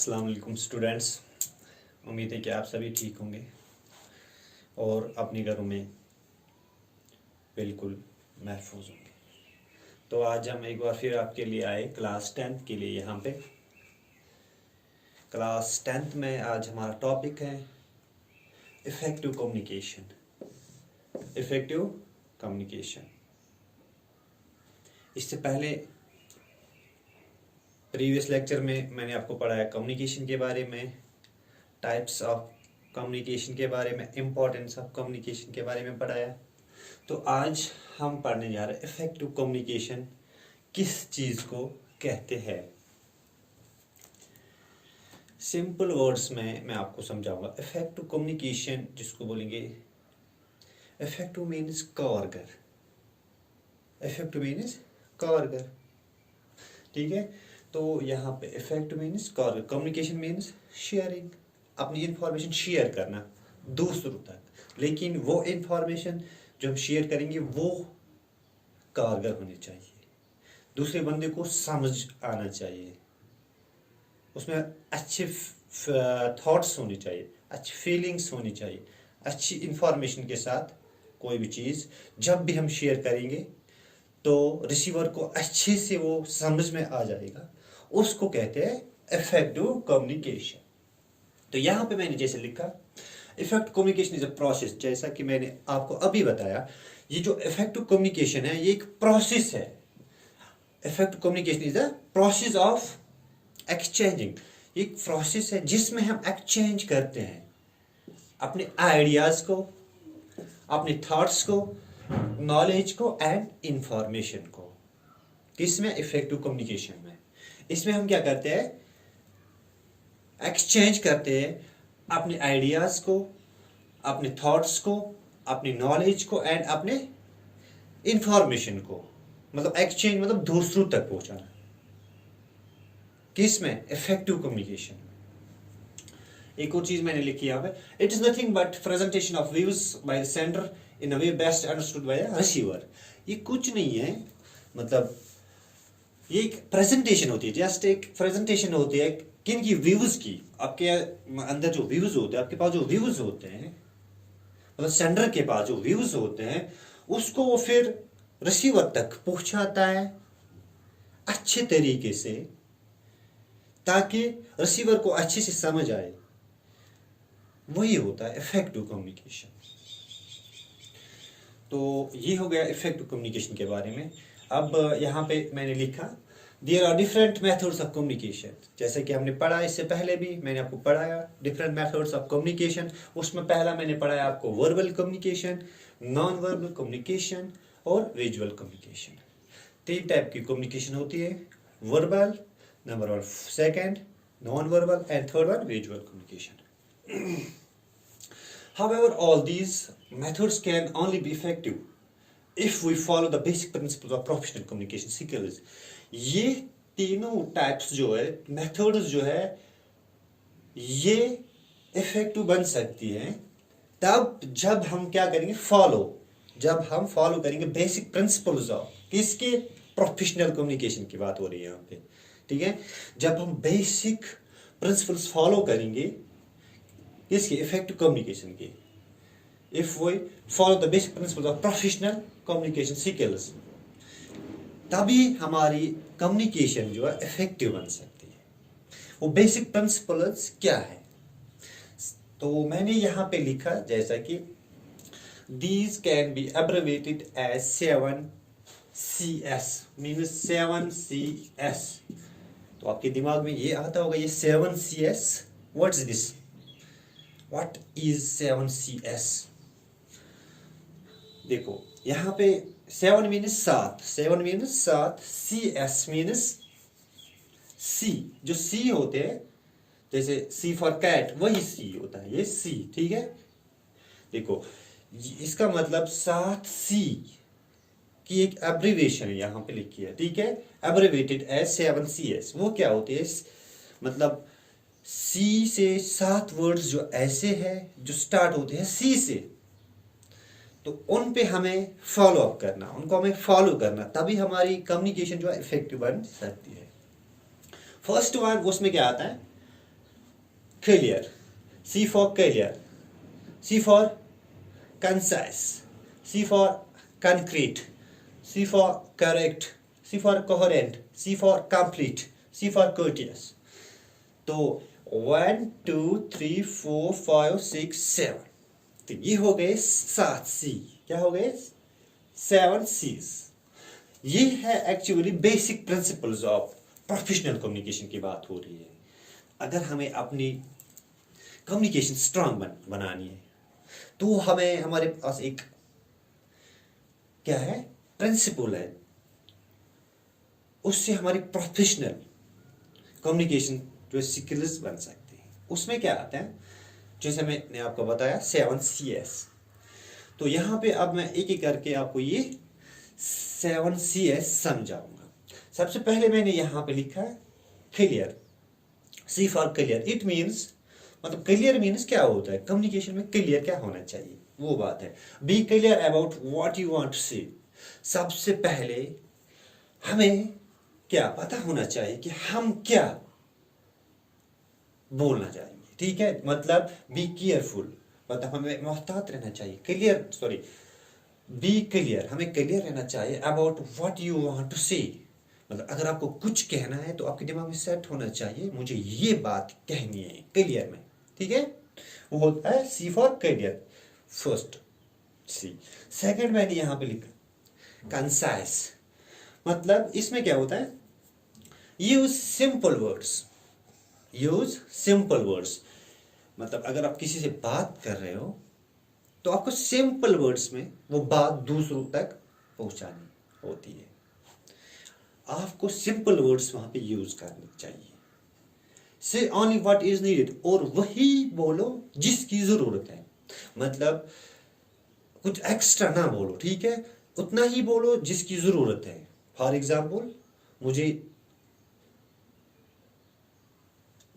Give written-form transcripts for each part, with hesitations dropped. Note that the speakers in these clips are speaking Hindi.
अस्सलाम वालेकुम स्टूडेंट्स। उम्मीद है कि आप सभी ठीक होंगे और अपने घरों में बिल्कुल महफूज होंगे। तो आज हम एक बार फिर आपके लिए आए क्लास 10th के लिए। यहाँ पे क्लास 10th में आज हमारा टॉपिक है इफ़ेक्टिव कम्युनिकेशन। Effective communication. इससे पहले प्रीवियस लेक्चर में मैंने आपको पढ़ाया कम्युनिकेशन के बारे में, टाइप्स ऑफ कम्युनिकेशन के बारे में, इम्पोर्टेंस ऑफ कम्युनिकेशन के बारे में पढ़ाया। तो आज हम पढ़ने जा रहे हैं इफ़ेक्टिव कम्युनिकेशन किस चीज़ को कहते हैं। सिंपल वर्ड्स में मैं आपको समझाऊंगा। इफ़ेक्टिव कम्युनिकेशन जिसको बोलेंगे, इफ़ेक्टिव मीन्स कारगर। इफ़ेक्टिव मीन्स कारगर, ठीक है। तो यहाँ पे इफेक्टिव मीन्स कारगर, कम्युनिकेशन मीन्स शेयरिंग, अपनी इंफॉर्मेशन शेयर करना दूसरों तक, लेकिन वो इंफॉर्मेशन जो हम शेयर करेंगे वो कारगर होनी चाहिए, दूसरे बंदे को समझ आना चाहिए, उसमें अच्छे थॉट्स होने चाहिए, अच्छी फीलिंग्स होनी चाहिए, अच्छी इंफॉर्मेशन के साथ कोई भी चीज़ जब भी हम शेयर करेंगे तो रिसीवर को अच्छे से वो समझ में आ जाएगा, उसको कहते हैं इफेक्टिव कम्युनिकेशन। तो यहाँ पे मैंने जैसे लिखा, effective communication is a process. जैसा कि मैंने आपको अभी बताया, ये जो इफेक्टिव कम्युनिकेशन है ये एक प्रोसेस है। Effective communication is a process of exchanging. एक प्रोसेस है जिसमें हम एक्सचेंज करते हैं अपने आइडियाज को, अपने थॉट्स को, नॉलेज को एंड इंफॉर्मेशन को। किसमें? इफेक्टिव कम्युनिकेशन में। इसमें हम क्या करते हैं? एक्सचेंज करते हैं अपने आइडियाज को, अपने थॉट्स को, अपनी नॉलेज को एंड अपने इंफॉर्मेशन को। मतलब एक्सचेंज मतलब दूसरों तक पहुंचाना। किसमें? Effective communication. एक और चीज मैंने लिखी यहाँ पे, it is nothing but presentation of views by the sender in a way best understood by the receiver. ये कुछ नहीं है, मतलब ये एक प्रेजेंटेशन होती है, जस्ट एक प्रेजेंटेशन होती है किन की? व्यूज की। आपके अंदर जो व्यूज होते हैं, आपके पास जो व्यूज होते हैं, मतलब सेंडर के पास जो व्यूज होते हैं, उसको वो फिर रिसीवर तक पहुंचाता है अच्छे तरीके से, ताकि रिसीवर को अच्छे से समझ आए। वही होता है इफेक्टिव कम्युनिकेशन। तो ये हो गया इफेक्टिव कम्युनिकेशन के बारे में। अब यहाँ पे मैंने लिखा, there are different methods of communication. जैसे कि हमने पढ़ा, इससे पहले भी मैंने आपको पढ़ाया डिफरेंट मेथड्स ऑफ कम्युनिकेशन। उसमें पहला मैंने पढ़ाया आपको verbal communication, non verbal communication और विजुअल कम्युनिकेशन। 3 टाइप की कम्युनिकेशन होती है, verbal, number 1 second non verbal and third one visual communication. However, all these methods can only be effective if we follow the basic principles of professional communication skills. ये तीनों टाइप्स जो है, मेथड्स जो है, ये इफेक्टिव बन सकती हैं तब जब हम क्या करेंगे? जब हम फॉलो करेंगे बेसिक प्रिंसिपल्स ऑफ किसके? प्रोफेशनल कम्युनिकेशन की बात हो रही है यहाँ पे, ठीक है। जब हम बेसिक प्रिंसिपल्स फॉलो करेंगे किसके? इफेक्टिव कम्युनिकेशन के। If we follow the basic principles of professional communication skills, तभी हमारी कम्युनिकेशन जो है इफेक्टिव बन सकती है। वो बेसिक प्रिंसिपल्स क्या है? तो मैंने यहाँ पे लिखा जैसा कि these can be abbreviated as 7CS, means 7CS। तो आपके दिमाग में ये आता होगा, ये 7CS, what is this? What is 7CS? देखो यहाँ पे 7 means 7, 7 means 7, CS means C। जो C होते हैं, जैसे C फॉर कैट, वही C होता है, ये C, ठीक है। देखो इसका मतलब 7C की एक एब्रिवेशन है यहाँ पे लिखी है, ठीक है, एब्रिवेटेड एज 7CS। वो क्या होती है? मतलब C से 7 वर्ड्स जो ऐसे हैं जो स्टार्ट होते हैं C से, तो उन पे हमें फॉलो अप करना, उनको हमें फॉलो करना, तभी हमारी कम्युनिकेशन जो है इफेक्टिव बन सकती है। फर्स्ट वन, उसमें क्या आता है? clear, C for clear, C for concise, C for concrete, C for correct, C for coherent, C for complete, C for courteous. तो 1 2 3 4 5 6 7, तो ये हो गए 7 सी। क्या हो गए? 7 सीज। ये है actually basic principles of professional communication की बात हो रही है। अगर हमें अपनी कम्युनिकेशन स्ट्रांग बनानी है तो हमें हमारे पास एक क्या है प्रिंसिपल है, उससे हमारी प्रोफेशनल कम्युनिकेशन जो स्किल्स बन सकते हैं। उसमें क्या आता है, जैसे मैंने आपको बताया 7 CS। तो यहाँ पे अब मैं एक एक करके आपको ये 7 CS समझाऊंगा। सबसे पहले मैंने यहाँ पे लिखा है clear, C for clear. It means मतलब क्लियर मीन्स क्या होता है, कम्युनिकेशन में क्लियर क्या होना चाहिए वो बात है। Be clear about what you want to say. सबसे पहले हमें क्या पता होना चाहिए कि हम क्या बोलना चाहेंगे, ठीक है। मतलब बी केयरफुल, मतलब हमें मोहतात रहना चाहिए। क्लियर सॉरी बी क्लियर, हमें क्लियर रहना चाहिए about what you want to say. मतलब अगर आपको कुछ कहना है तो आपके दिमाग में सेट होना चाहिए मुझे ये बात कहनी है क्लियर में, ठीक है। वो होता है C for clear, first C. Second मैंने यहां पे लिखा कंसाइज। मतलब इसमें क्या होता है, use simple words, use simple words. मतलब अगर आप किसी से बात कर रहे हो तो आपको सिंपल वर्ड्स में वो बात दूसरों तक पहुंचानी होती है। आपको सिंपल वर्ड्स वहां पे यूज करने चाहिए। से ओनली व्हाट इज नीडेड, और वही बोलो जिसकी जरूरत है। मतलब कुछ एक्स्ट्रा ना बोलो, ठीक है, उतना ही बोलो जिसकी जरूरत है। फॉर एग्जाम्पल मुझे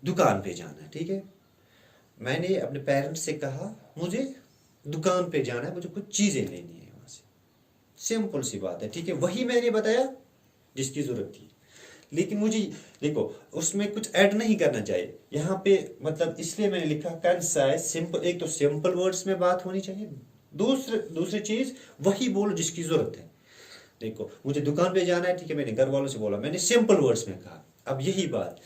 दुकान पे जाना है, ठीक है, मैंने अपने पेरेंट्स से कहा मुझे दुकान पे जाना है, मुझे कुछ चीजें लेनी है वहां से। सिंपल सी बात है, ठीक है, वही मैंने बताया जिसकी जरूरत थी। लेकिन मुझे देखो उसमें कुछ ऐड नहीं करना चाहिए यहाँ पे। मतलब इसलिए मैंने लिखा कंसाइज सिंपल। एक तो सिंपल वर्ड्स में बात होनी चाहिए, दूसरी चीज वही बोलो जिसकी जरूरत है। देखो मुझे दुकान पे जाना है, ठीक है, मैंने घर वालों से बोला, मैंने सिंपल वर्ड्स में कहा। अब यही बात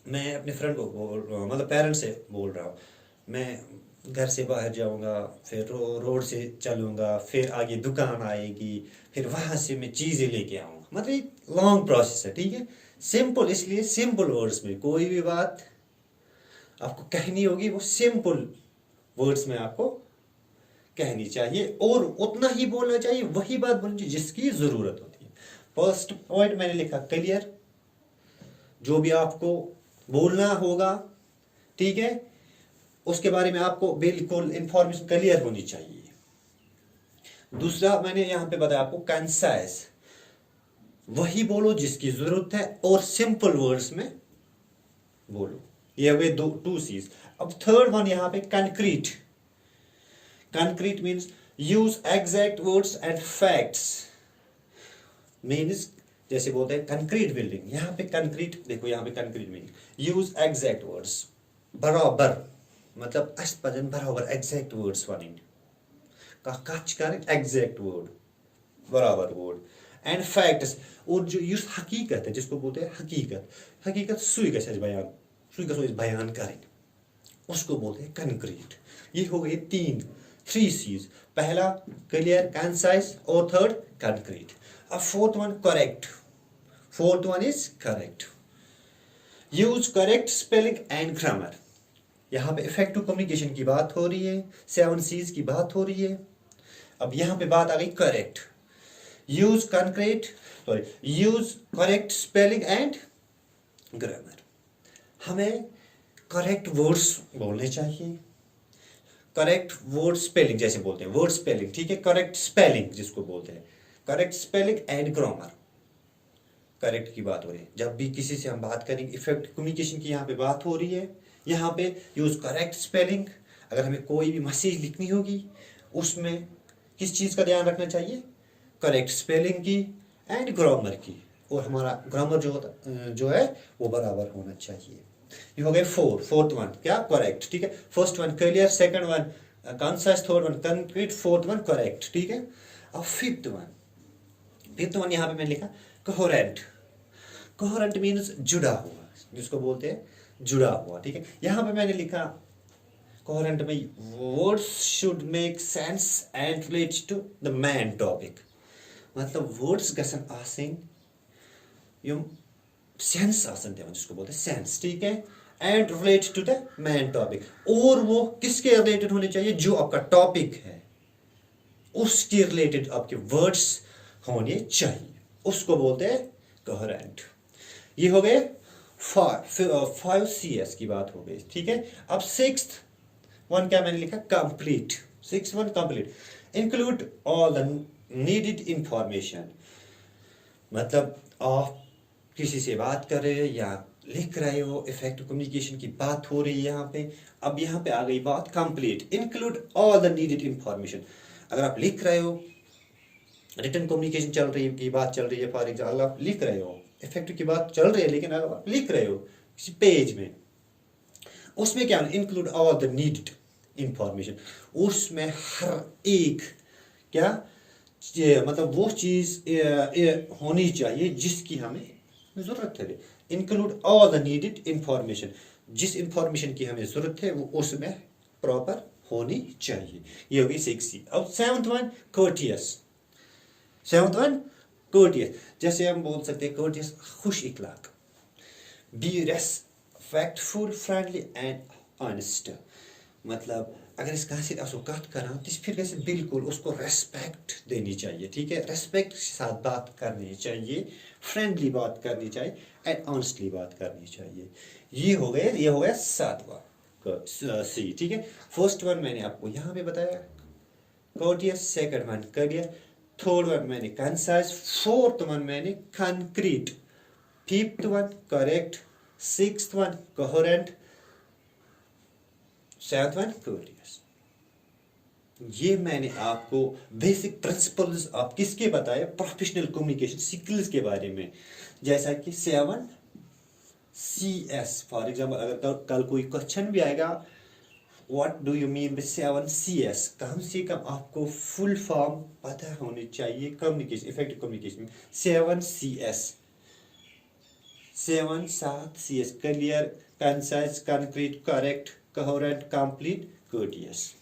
मैं अपने फ्रेंड को मतलब पेरेंट्स से बोल रहा हूँ, मैं घर से बाहर जाऊंगा, फिर रोड से चलूंगा, फिर आगे दुकान आएगी, फिर वहां से मैं चीजें लेके आऊंगा। मतलब एक लॉन्ग प्रोसेस है, ठीक है। सिंपल, इसलिए सिंपल वर्ड्स में कोई भी बात आपको कहनी होगी वो सिंपल वर्ड्स में आपको कहनी चाहिए, और उतना ही बोलना चाहिए, वही बात बोलनी चाहिए जिसकी जरूरत होती है। फर्स्ट पॉइंट मैंने लिखा क्लियर, जो भी आपको बोलना होगा, ठीक है, उसके बारे में आपको बिल्कुल इंफॉर्मेशन क्लियर होनी चाहिए। दूसरा मैंने यहां पे बताया आपको कंसाइज, वही बोलो जिसकी जरूरत है और सिंपल वर्ड्स में बोलो। ये वे दो टू सीज। अब थर्ड वन यहां पे concrete. Concrete means use exact words and facts. Means जैसे बोलते हैं कंक्रीट बिल्डिंग, यहाँ पे कंक्रीट, देखो यहाँ पे concrete meaning use exact words, बराबर, मतलब अस पजन बराबर एग्जैक्ट वर्ड्स वन कच कर एग्जैक्ट वर्ड, बराबर वर्ड एंड फैक्ट्स। और जो यूज हकीकत है, जिसको बोलते हैं हकीकत, हकीकत सुई गछ बयान, सुई गछ बयान करें, उसको बोलते हैं कंक्रीट। ये हो गए थ्री सीज। पहला क्लियर, कंसाइज, और थर्ड कंक्रीट। अब fourth one correct. Fourth one is correct. Use correct spelling and grammar. यहां पे इफेक्टिव कम्युनिकेशन की बात हो रही है, 7 सीज की बात हो रही है। अब यहां पे बात आ गई correct. Use concrete sorry use correct spelling and grammar. हमें करेक्ट वर्ड्स बोलने चाहिए, करेक्ट वर्ड स्पेलिंग, जैसे बोलते हैं वर्ड स्पेलिंग, ठीक है, करेक्ट स्पेलिंग जिसको बोलते हैं, correct spelling and grammar. Correct की बात हो रही है, जब भी किसी से हम बात करेंगे, इफेक्टिव कम्युनिकेशन की यहाँ पे बात हो रही है। यहाँ पे यूज करेक्ट स्पेलिंग। अगर हमें कोई भी मैसेज लिखनी होगी उसमें किस चीज़ का ध्यान रखना चाहिए, करेक्ट स्पेलिंग की एंड ग्रामर की, और हमारा ग्रामर जो है वो बराबर होना चाहिए। ये हो गए फोर्थ वन क्या करेक्ट, ठीक है। First one clear, second one concise, third one concrete, fourth one correct, ठीक है। अब फिफ्थ वन यहाँ पे मैंने लिखा कोहेरेंट। कोहेरेंट मीन्स जुड़ा हुआ, जिसको बोलते हैं जुड़ा हुआ, ठीक है। यहाँ पे मैंने लिखा कोहेरेंट में words should make sense and relate to the main topic, मतलब वर्ड्स गसन आसिन यम सेंस आसन देवन, जिसको बोलते हैं सेंस, ठीक है। And relate to the main topic, और वो किसके रिलेटेड होने चाहिए, जो आपका टॉपिक है उसके रिलेटेड आपके वर्ड्स होने चाहिए, उसको बोलते हैं कोहेरेंट। ये हो गए 5 CS की बात हो गई, ठीक है। अब सिक्स्थ वन क्या मैंने लिखा complete, six one complete, include all the needed information, मतलब आप किसी से बात कर रहे हो या लिख रहे हो, इफेक्टिव कम्युनिकेशन की बात हो रही है यहाँ पे। अब यहाँ पे आ गई बात complete, include all the needed information. अगर आप लिख रहे हो, रिटन कम्युनिकेशन चल रही है की बात चल रही है, फॉर एग्जाम्पल आप लिख रहे हो, इफेक्टिव की बात चल रही है, लेकिन अगर आप लिख रहे हो किसी पेज में, उसमें क्या include all the needed information, उसमें हर एक क्या मतलब वो चीज होनी चाहिए जिसकी हमें जरूरत है। Include all the needed information, जिस इंफॉर्मेशन की हमें जरूरत है वो उसमें प्रॉपर होनी चाहिए। ये होगी 6C। अब seventh one courteous, seventh one courteous, जैसे हम बोल सकते हैं कोर्टियस खुश इखलाक, be respectful friendly and honest, मतलब अगर इस कहाँ से असो कत करा तो फिर कैसे बिल्कुल उसको रेस्पेक्ट देनी चाहिए, ठीक है। रेस्पेक्ट के साथ बात करनी चाहिए, फ्रेंडली बात करनी चाहिए एंड ऑनेस्टली बात करनी चाहिए। ये हो गया सातवां C, ठीक है। फर्स्ट वन मैंने आपको यहाँ पे बताया courteous, second one clear, third one मैंने कंसाइज, फोर्थ वन मैंने concrete, fifth one correct, sixth one coherent, seventh one courteous. ये मैंने आपको बेसिक प्रिंसिपल्स आप किसके बताए, प्रोफेशनल कम्युनिकेशन स्किल्स के बारे में। जैसा कि 7CS फॉर एग्जाम्पल, अगर कल कोई क्वेश्चन भी आएगा what do you mean by 7CS, कम से कम आपको फुल फॉर्म पता होनी चाहिए कम्युनिकेशन, इफेक्टिव कम्युनिकेशन में 7CS, 7CS clear, concise, concrete, correct, coherent, complete, courteous.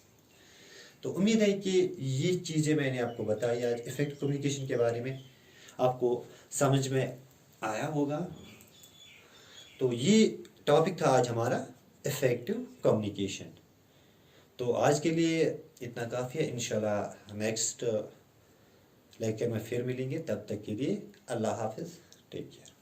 तो उम्मीद है कि ये चीज़ें मैंने आपको बताई आज इफेक्टिव कम्युनिकेशन के बारे में, आपको समझ में आया होगा। तो ये टॉपिक था आज हमारा इफेक्टिव कम्युनिकेशन। तो आज के लिए इतना काफ़ी है, इंशाल्लाह नेक्स्ट लेक्चर में फिर मिलेंगे, तब तक के लिए अल्लाह हाफिज़, टेक केयर।